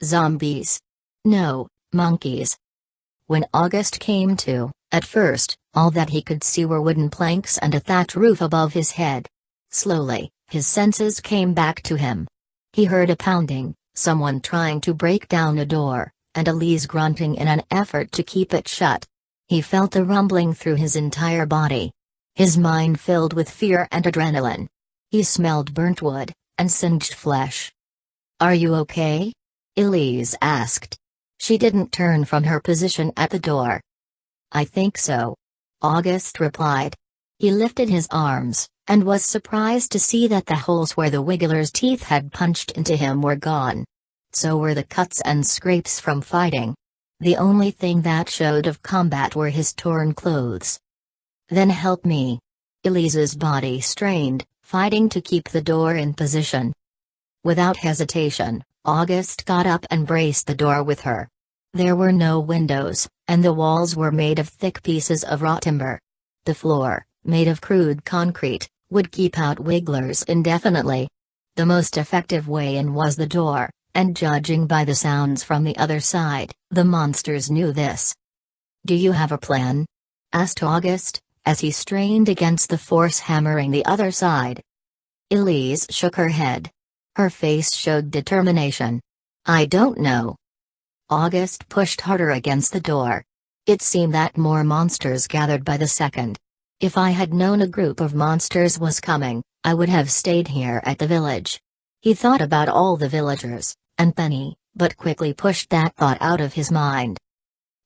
Zombies. No, monkeys. When August came to, at first, all that he could see were wooden planks and a thatch roof above his head. Slowly, his senses came back to him. He heard a pounding, someone trying to break down a door, and Elise grunting in an effort to keep it shut. He felt a rumbling through his entire body. His mind filled with fear and adrenaline. He smelled burnt wood, and singed flesh. "Are you okay?" Elise asked. She didn't turn from her position at the door. "I think so," August replied. He lifted his arms, and was surprised to see that the holes where the Wiggler's teeth had punched into him were gone. So were the cuts and scrapes from fighting. The only thing that showed of combat were his torn clothes. "Then help me." Elise's body strained, fighting to keep the door in position. Without hesitation, August got up and braced the door with her. There were no windows, and the walls were made of thick pieces of raw timber. The floor, made of crude concrete, would keep out wigglers indefinitely. The most effective way in was the door, and judging by the sounds from the other side, the monsters knew this. "Do you have a plan?" asked August, as he strained against the force hammering the other side. Elise shook her head. Her face showed determination. "I don't know." August pushed harder against the door. It seemed that more monsters gathered by the second. "If I had known a group of monsters was coming, I would have stayed here at the village." He thought about all the villagers, and Penny, but quickly pushed that thought out of his mind.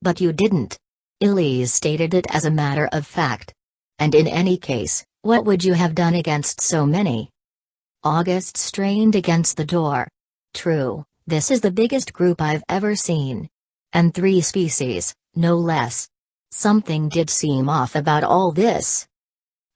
"But you didn't." Elise stated it as a matter of fact. "And in any case, what would you have done against so many?" August strained against the door. "True, this is the biggest group I've ever seen. And 3 species, no less. Something did seem off about all this."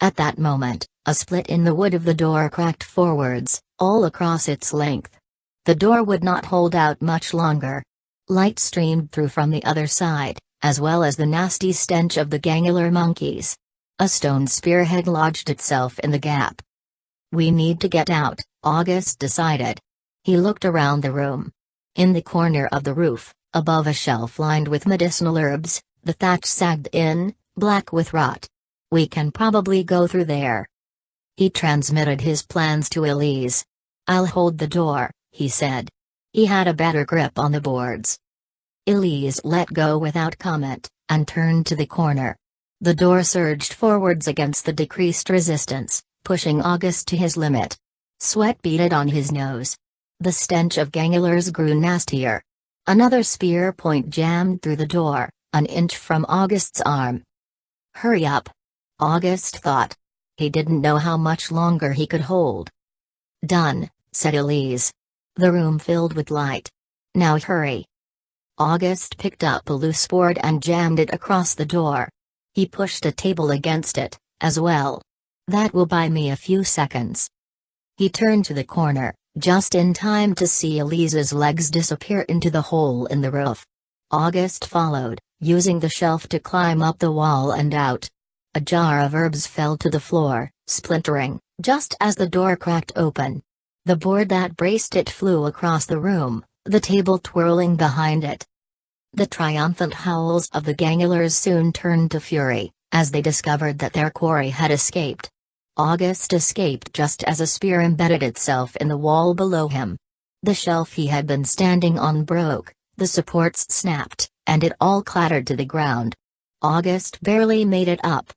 At that moment, a split in the wood of the door cracked forwards, all across its length. The door would not hold out much longer. Light streamed through from the other side, as well as the nasty stench of the gangular monkeys. A stone spear had lodged itself in the gap. "We need to get out," August decided. He looked around the room. In the corner of the roof, above a shelf lined with medicinal herbs, the thatch sagged in, black with rot. "We can probably go through there." He transmitted his plans to Elise. "I'll hold the door," he said. He had a better grip on the boards. Elise let go without comment, and turned to the corner. The door surged forwards against the decreased resistance, pushing August to his limit. Sweat beaded on his nose. The stench of gangulars grew nastier. Another spear point jammed through the door, an inch from August's arm. "Hurry up," August thought. He didn't know how much longer he could hold. "Done," said Elise. The room filled with light. "Now hurry." August picked up a loose board and jammed it across the door. He pushed a table against it, as well. "That will buy me a few seconds." He turned to the corner, just in time to see Elise's legs disappear into the hole in the roof. August followed, using the shelf to climb up the wall and out. A jar of herbs fell to the floor, splintering, just as the door cracked open. The board that braced it flew across the room, the table twirling behind it. The triumphant howls of the gangulars soon turned to fury, as they discovered that their quarry had escaped. August escaped just as a spear embedded itself in the wall below him. The shelf he had been standing on broke, the supports snapped, and it all clattered to the ground. August barely made it up.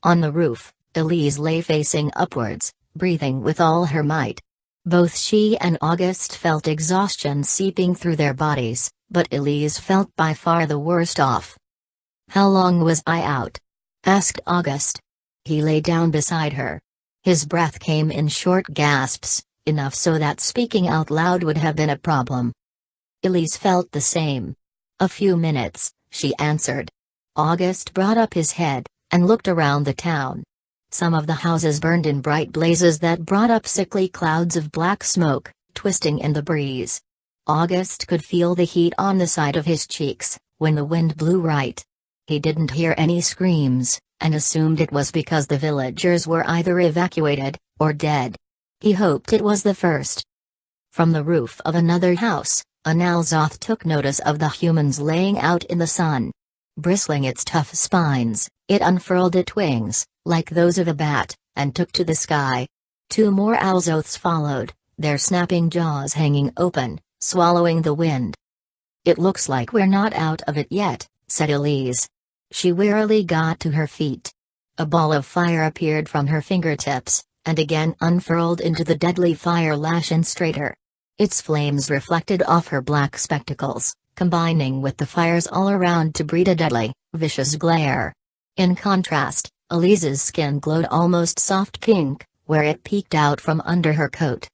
On the roof, Elise lay facing upwards, breathing with all her might. Both she and August felt exhaustion seeping through their bodies, but Elise felt by far the worst off. "How long was I out?" asked August. He lay down beside her. His breath came in short gasps, enough so that speaking out loud would have been a problem. Elise felt the same. "A few minutes," she answered. August brought up his head, and looked around the town. Some of the houses burned in bright blazes that brought up sickly clouds of black smoke, twisting in the breeze. August could feel the heat on the side of his cheeks, when the wind blew right. He didn't hear any screams, and assumed it was because the villagers were either evacuated, or dead. He hoped it was the first. From the roof of another house, An Alzoth took notice of the humans laying out in the sun. Bristling its tough spines, it unfurled its wings, like those of a bat, and took to the sky. Two more Alzoths followed, their snapping jaws hanging open, swallowing the wind. "It looks like we're not out of it yet," said Elise. She wearily got to her feet. A ball of fire appeared from her fingertips, and again unfurled into the deadly fire lash and straighter. Its flames reflected off her black spectacles, combining with the fires all around to breed a deadly, vicious glare. In contrast, Elise's skin glowed almost soft pink, where it peeked out from under her coat.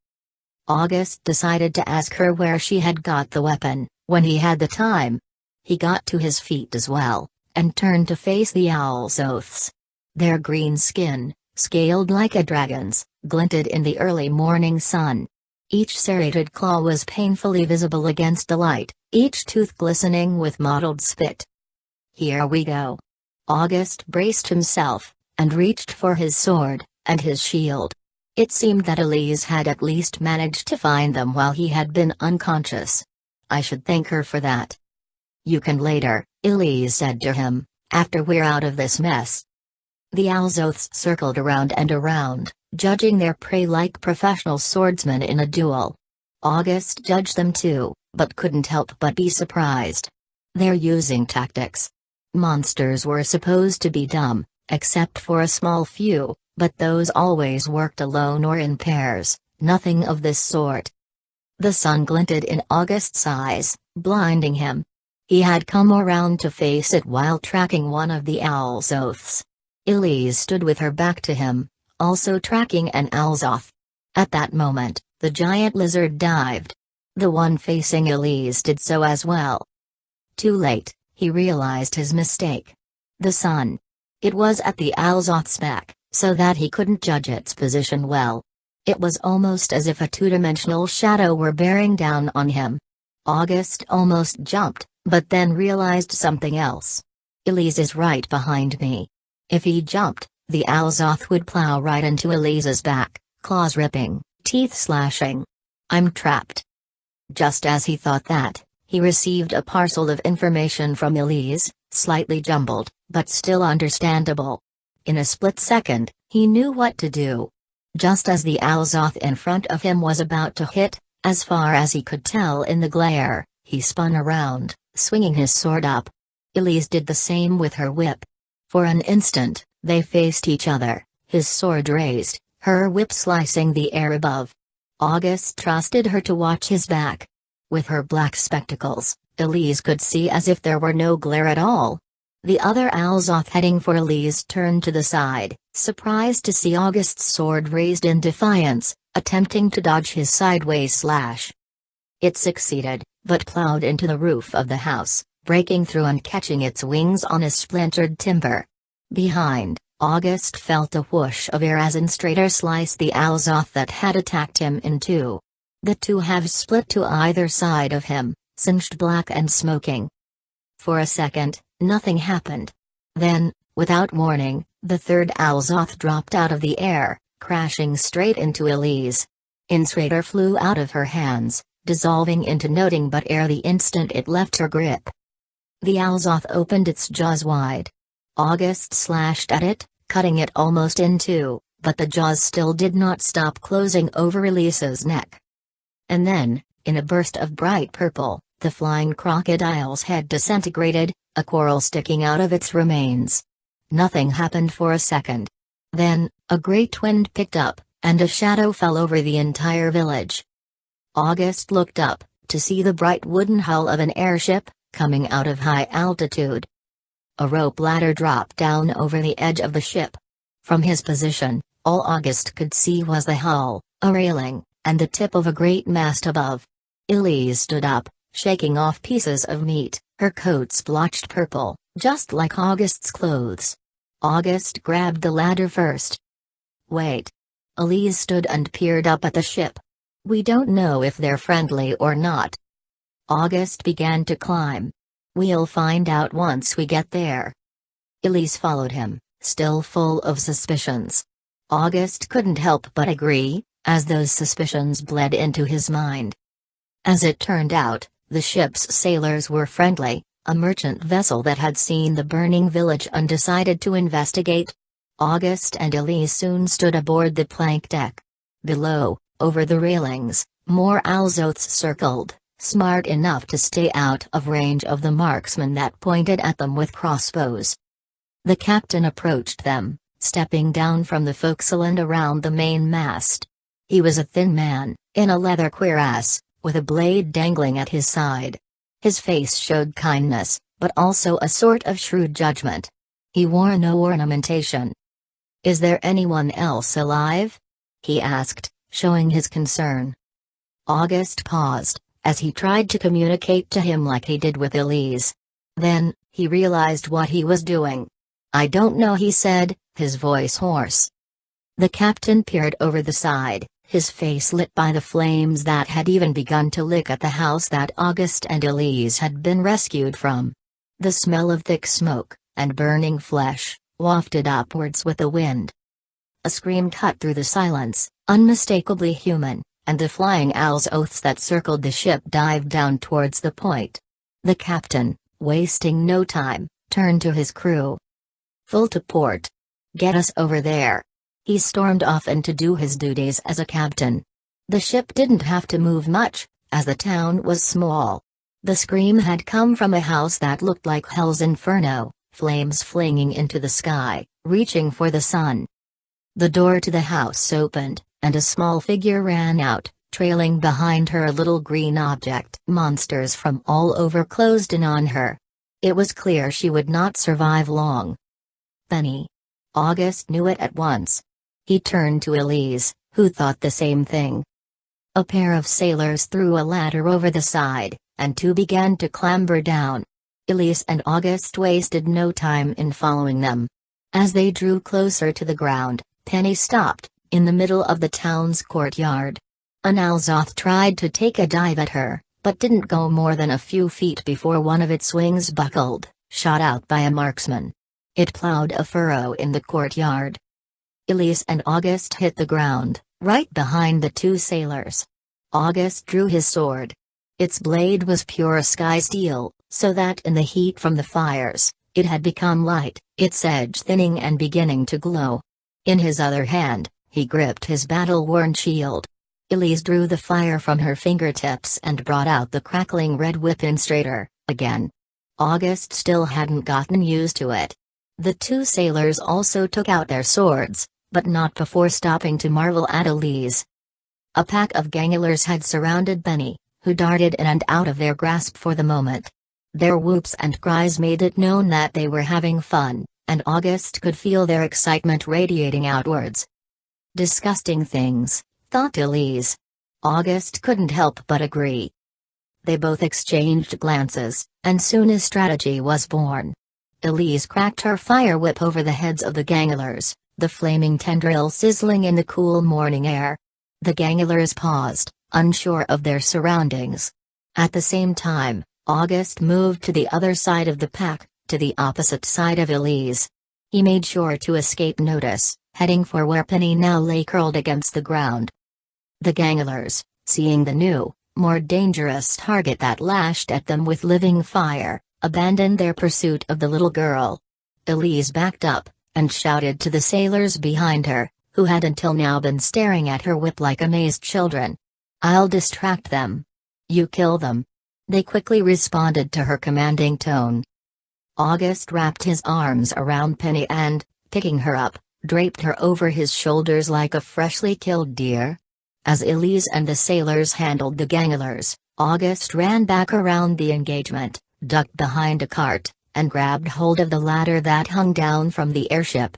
August decided to ask her where she had got the weapon, when he had the time. He got to his feet as well, and turned to face the Alzoths. Their green skin, scaled like a dragon's, glinted in the early morning sun. Each serrated claw was painfully visible against the light, each tooth glistening with mottled spit. "Here we go." August braced himself, and reached for his sword, and his shield. It seemed that Elise had at least managed to find them while he had been unconscious. "I should thank her for that." "You can later," Elise said to him, "after we're out of this mess." The Alzoths circled around and around, judging their prey like professional swordsmen in a duel. August judged them too, but couldn't help but be surprised. They're using tactics. Monsters were supposed to be dumb, except for a small few, but those always worked alone or in pairs, nothing of this sort. The sun glinted in August's eyes, blinding him. He had come around to face it while tracking one of the Alzoths. Elise stood with her back to him, also tracking an Alzoth. At that moment, the giant lizard dived. The one facing Elise did so as well. Too late, he realized his mistake. The sun. It was at the Alzoth's back, so that he couldn't judge its position well. It was almost as if a two-dimensional shadow were bearing down on him. August almost jumped, but then realized something else. "Elise is right behind me." If he jumped, the Alzoth would plow right into Elise's back, claws ripping, teeth slashing. "I'm trapped." Just as he thought that, he received a parcel of information from Elise, slightly jumbled, but still understandable. In a split second, he knew what to do. Just as the Alzoth in front of him was about to hit, as far as he could tell in the glare, he spun around, swinging his sword up. Elise did the same with her whip. For an instant, they faced each other, his sword raised, her whip slicing the air above. August trusted her to watch his back. With her black spectacles, Elise could see as if there were no glare at all. The other Alzoth heading for Elise turned to the side, surprised to see August's sword raised in defiance, attempting to dodge his sideways slash. It succeeded, but plowed into the roof of the house, breaking through and catching its wings on a splintered timber. Behind, August felt a whoosh of air as an straighter sliced the Alzoth that had attacked him in two. The two halves split to either side of him, singed black and smoking. For a second, nothing happened. Then, without warning, the third Alzoth dropped out of the air, crashing straight into Elise. Instrator flew out of her hands, dissolving into nothing but air the instant it left her grip. The Alzoth opened its jaws wide. August slashed at it, cutting it almost in two, but the jaws still did not stop closing over Elise's neck. And then, in a burst of bright purple, the flying crocodile's head disintegrated, a coral sticking out of its remains. Nothing happened for a second. Then, a great wind picked up, and a shadow fell over the entire village. August looked up, to see the bright wooden hull of an airship, coming out of high altitude. A rope ladder dropped down over the edge of the ship. From his position, all August could see was the hull, a railing, and the tip of a great mast above. Elise stood up, shaking off pieces of meat, her coat splotched purple, just like August's clothes. August grabbed the ladder first. "Wait." Elise stood and peered up at the ship. "We don't know if they're friendly or not." August began to climb. "We'll find out once we get there." Elise followed him, still full of suspicions. August couldn't help but agree, as those suspicions bled into his mind. As it turned out, The ship's sailors were friendly, a merchant vessel that had seen the burning village and decided to investigate. August and Elise soon stood aboard the plank deck. Below, over the railings, more Alzoths circled, smart enough to stay out of range of the marksmen that pointed at them with crossbows. The captain approached them, stepping down from the forecastle and around the main mast. He was a thin man, in a leather cuirass, with a blade dangling at his side. His face showed kindness, but also a sort of shrewd judgment. He wore no ornamentation. "Is there anyone else alive?" he asked, showing his concern. August paused, as he tried to communicate to him like he did with Elise. Then, he realized what he was doing. "I don't know," he said, his voice hoarse. The captain peered over the side, his face lit by the flames that had even begun to lick at the house that August and Elise had been rescued from. The smell of thick smoke, and burning flesh, wafted upwards with the wind. A scream cut through the silence, unmistakably human, and the flying Alzoths that circled the ship dived down towards the point. The captain, wasting no time, turned to his crew. "Full to port. Get us over there." He stormed off and to do his duties as a captain. The ship didn't have to move much, as the town was small. The scream had come from a house that looked like hell's inferno, flames flinging into the sky, reaching for the sun. The door to the house opened, and a small figure ran out, trailing behind her a little green object. Monsters from all over closed in on her. It was clear she would not survive long. Benny. August knew it at once. He turned to Elise, who thought the same thing. A pair of sailors threw a ladder over the side, and two began to clamber down. Elise and August wasted no time in following them. As they drew closer to the ground, Penny stopped, in the middle of the town's courtyard. An Alzoth tried to take a dive at her, but didn't go more than a few feet before one of its wings buckled, shot out by a marksman. It plowed a furrow in the courtyard. Elise and August hit the ground, right behind the two sailors. August drew his sword. Its blade was pure sky steel, so that in the heat from the fires, it had become light, its edge thinning and beginning to glow. In his other hand, he gripped his battle-worn shield. Elise drew the fire from her fingertips and brought out the crackling red whip-in straighter, again. August still hadn't gotten used to it. The two sailors also took out their swords, but not before stopping to marvel at Elise. A pack of ganglers had surrounded Benny, who darted in and out of their grasp for the moment. Their whoops and cries made it known that they were having fun, and August could feel their excitement radiating outwards. "Disgusting things," thought Elise. August couldn't help but agree. They both exchanged glances, and soon a strategy was born. Elise cracked her fire whip over the heads of the ganglers, the flaming tendril sizzling in the cool morning air. The ganglers paused, unsure of their surroundings. At the same time, August moved to the other side of the pack, to the opposite side of Elise. He made sure to escape notice, heading for where Penny now lay curled against the ground. The ganglers, seeing the new, more dangerous target that lashed at them with living fire, abandoned their pursuit of the little girl. Elise backed up, and shouted to the sailors behind her, who had until now been staring at her whip like amazed children. "I'll distract them. You kill them." They quickly responded to her commanding tone. August wrapped his arms around Penny and, picking her up, draped her over his shoulders like a freshly killed deer. As Elise and the sailors handled the ganglers, August ran back around the engagement, ducked behind a cart, and grabbed hold of the ladder that hung down from the airship.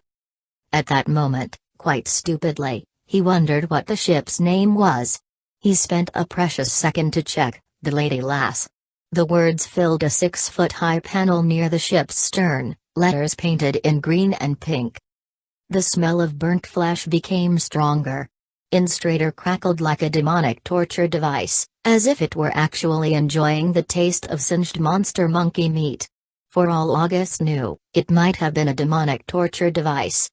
At that moment, quite stupidly, he wondered what the ship's name was. He spent a precious second to check, "The Lady Lass." The words filled a 6-foot-high panel near the ship's stern, letters painted in green and pink. The smell of burnt flesh became stronger. Installator crackled like a demonic torture device, as if it were actually enjoying the taste of singed monster monkey meat. For all August knew, it might have been a demonic torture device.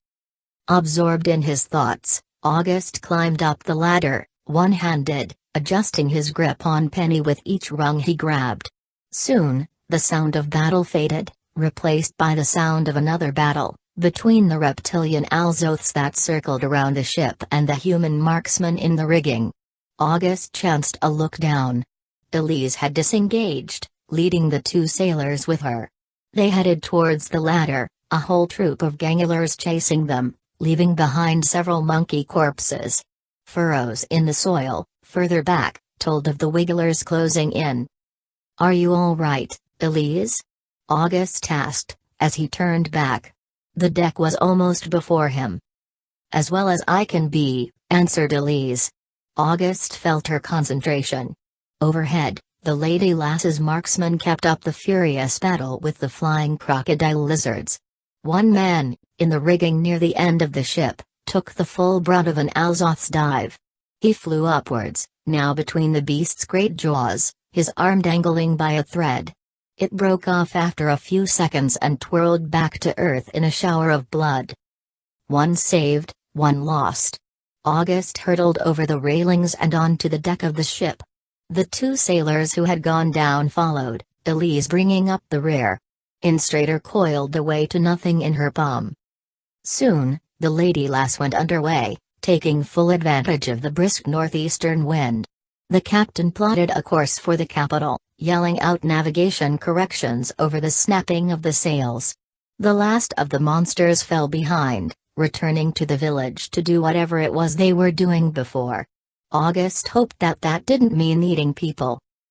Absorbed in his thoughts, August climbed up the ladder, one-handed, adjusting his grip on Penny with each rung he grabbed. Soon, the sound of battle faded, replaced by the sound of another battle, between the reptilian Alzoths that circled around the ship and the human marksman in the rigging. August chanced a look down. Elise had disengaged, leading the two sailors with her. They headed towards the ladder, a whole troop of gangulars chasing them, leaving behind several monkey corpses. Furrows in the soil, further back, told of the wigglers closing in. "Are you all right, Elise?" August asked, as he turned back. The deck was almost before him. "As well as I can be," answered Elise. August felt her concentration. Overhead, the Lady Lass's marksman kept up the furious battle with the flying crocodile lizards. One man, in the rigging near the end of the ship, took the full brunt of an Alzoth's dive. He flew upwards, now between the beast's great jaws, his arm dangling by a thread. It broke off after a few seconds and twirled back to earth in a shower of blood. One saved, one lost. August hurtled over the railings and onto the deck of the ship. The two sailors who had gone down followed, Elise bringing up the rear. Instrator coiled away to nothing in her palm. Soon, the Lady Lass went underway, taking full advantage of the brisk northeastern wind. The captain plotted a course for the capital, yelling out navigation corrections over the snapping of the sails. The last of the monsters fell behind, returning to the village to do whatever it was they were doing before. August hoped that didn't mean eating people.